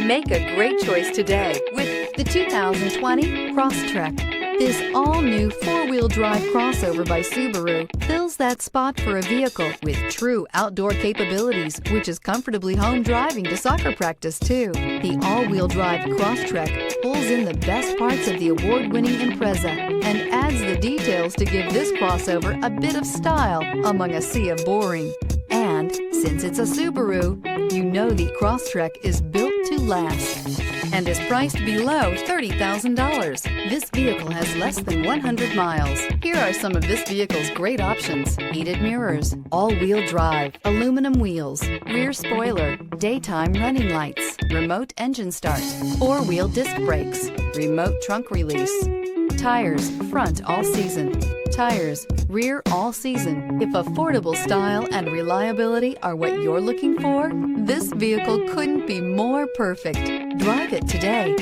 Make a great choice today with the 2020 Crosstrek. This all-new four-wheel drive crossover by Subaru fills that spot for a vehicle with true outdoor capabilities, which is comfortably home driving to soccer practice too. The all-wheel drive Crosstrek pulls in the best parts of the award-winning Impreza and adds the details to give this crossover a bit of style among a sea of boring. And since it's a Subaru, you know the Crosstrek is built to last and is priced below $30,000. This vehicle has less than 100 miles. Here are some of this vehicle's great options: heated mirrors, all-wheel drive, aluminum wheels, rear spoiler, daytime running lights, remote engine start, four-wheel disc brakes, remote trunk release, tires front all season, tires rear all season. If affordable style and reliability are what you're looking for, this vehicle couldn't be more perfect. Drive it today.